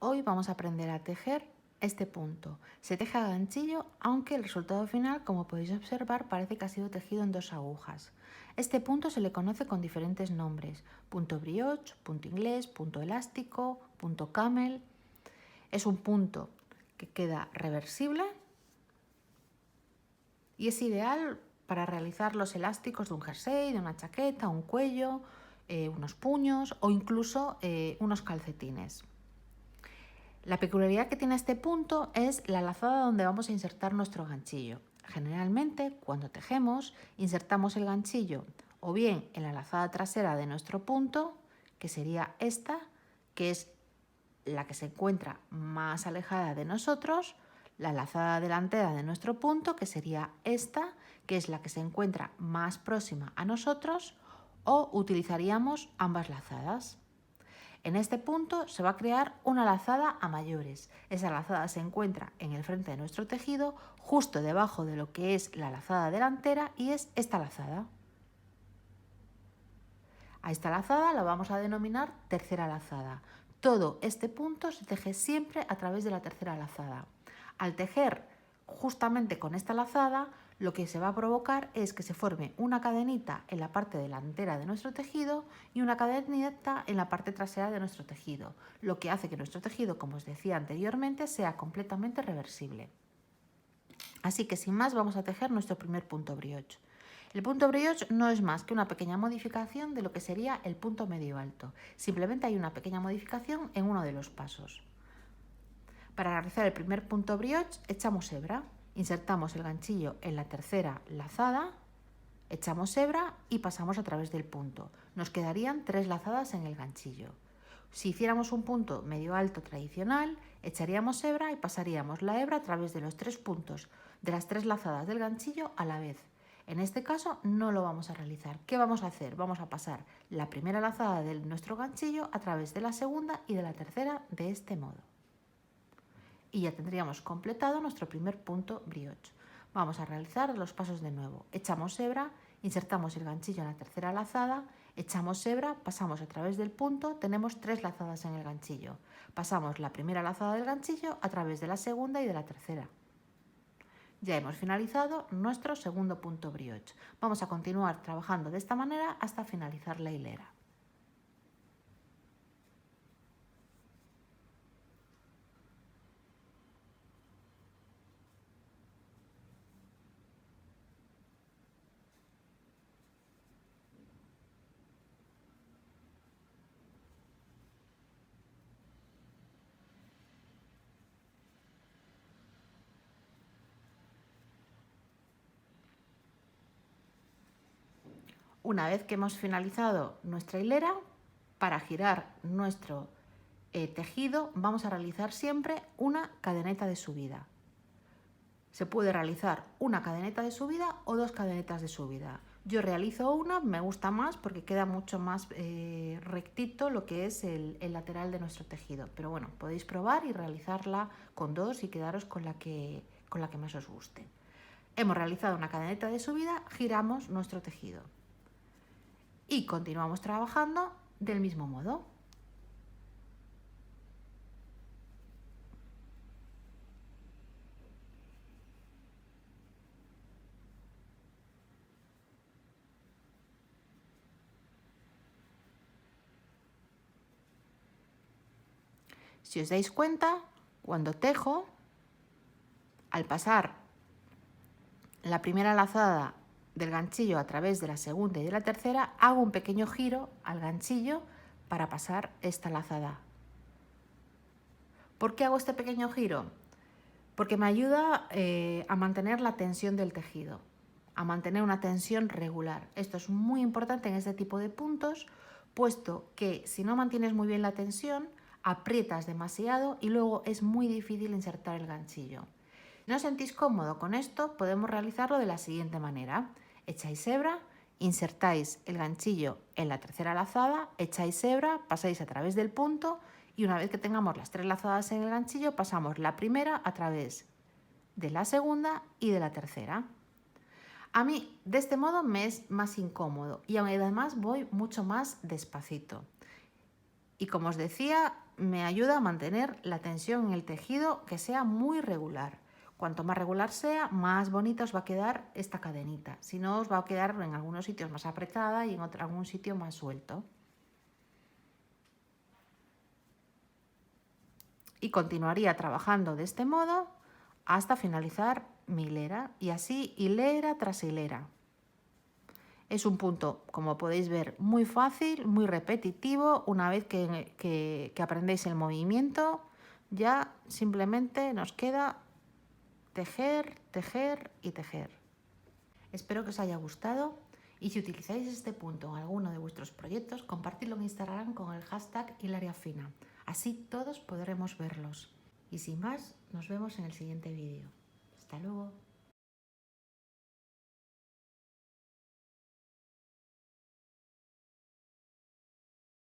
Hoy vamos a aprender a tejer este punto. Se teje a ganchillo, aunque el resultado final, como podéis observar, parece que ha sido tejido en 2 agujas. Este punto se le conoce con diferentes nombres: punto brioche, punto inglés, punto elástico, punto camel. Es un punto que queda reversible y es ideal para realizar los elásticos de un jersey, de una chaqueta, un cuello, unos puños o incluso unos calcetines. La peculiaridad que tiene este punto es la lazada donde vamos a insertar nuestro ganchillo. Generalmente, cuando tejemos, insertamos el ganchillo o bien en la lazada trasera de nuestro punto, que sería esta, que es la que se encuentra más alejada de nosotros, la lazada delantera de nuestro punto, que sería esta, que es la que se encuentra más próxima a nosotros, o utilizaríamos ambas lazadas. En este punto se va a crear una lazada a mayores. Esa lazada se encuentra en el frente de nuestro tejido, justo debajo de lo que es la lazada delantera, y es esta lazada. A esta lazada la vamos a denominar tercera lazada. Todo este punto se teje siempre a través de la tercera lazada. Al tejer justamente con esta lazada, lo que se va a provocar es que se forme una cadenita en la parte delantera de nuestro tejido y una cadenita en la parte trasera de nuestro tejido, lo que hace que nuestro tejido, como os decía anteriormente, sea completamente reversible. Así que sin más vamos a tejer nuestro primer punto brioche. El punto brioche no es más que una pequeña modificación de lo que sería el punto medio alto. Simplemente hay una pequeña modificación en uno de los pasos. Para realizar el primer punto brioche echamos hebra, insertamos el ganchillo en la tercera lazada, echamos hebra y pasamos a través del punto. Nos quedarían 3 lazadas en el ganchillo. Si hiciéramos un punto medio alto tradicional, echaríamos hebra y pasaríamos la hebra a través de los 3 puntos de las 3 lazadas del ganchillo a la vez. En este caso no lo vamos a realizar. ¿Qué vamos a hacer? Vamos a pasar la primera lazada de nuestro ganchillo a través de la segunda y de la tercera de este modo. Y ya tendríamos completado nuestro primer punto brioche. Vamos a realizar los pasos de nuevo. Echamos hebra, insertamos el ganchillo en la tercera lazada, echamos hebra, pasamos a través del punto, tenemos 3 lazadas en el ganchillo. Pasamos la primera lazada del ganchillo a través de la segunda y de la tercera. Ya hemos finalizado nuestro segundo punto brioche. Vamos a continuar trabajando de esta manera hasta finalizar la hilera. Una vez que hemos finalizado nuestra hilera, para girar nuestro tejido vamos a realizar siempre una cadeneta de subida. Se puede realizar una cadeneta de subida o 2 cadenetas de subida. Yo realizo una, me gusta más porque queda mucho más rectito lo que es el lateral de nuestro tejido. Pero bueno, podéis probar y realizarla con 2 y quedaros con la que más os guste. Hemos realizado una cadeneta de subida, giramos nuestro tejido y continuamos trabajando del mismo modo. Si os dais cuenta, cuando tejo, al pasar la primera lazada del ganchillo a través de la segunda y de la tercera, hago un pequeño giro al ganchillo para pasar esta lazada. ¿Por qué hago este pequeño giro? Porque me ayuda a mantener la tensión del tejido, a mantener una tensión regular. Esto es muy importante en este tipo de puntos, puesto que si no mantienes muy bien la tensión, aprietas demasiado y luego es muy difícil insertar el ganchillo. Si no os sentís cómodo con esto, podemos realizarlo de la siguiente manera. Echáis hebra, insertáis el ganchillo en la tercera lazada, echáis hebra, pasáis a través del punto y una vez que tengamos las 3 lazadas en el ganchillo, pasamos la primera a través de la segunda y de la tercera. A mí de este modo me es más incómodo y además voy mucho más despacito. Y como os decía, me ayuda a mantener la tensión en el tejido que sea muy regular. Cuanto más regular sea, más bonita os va a quedar esta cadenita. Si no, os va a quedar en algunos sitios más apretada y en algún sitio más suelto. Y continuaría trabajando de este modo hasta finalizar mi hilera, y así hilera tras hilera. Es un punto, como podéis ver, muy fácil, muy repetitivo. Una vez que aprendéis el movimiento, ya simplemente nos queda tejer, tejer y tejer. Espero que os haya gustado, y si utilizáis este punto en alguno de vuestros proyectos, compartidlo en Instagram con el hashtag hilariafina. Así todos podremos verlos. Y sin más, nos vemos en el siguiente vídeo. Hasta luego.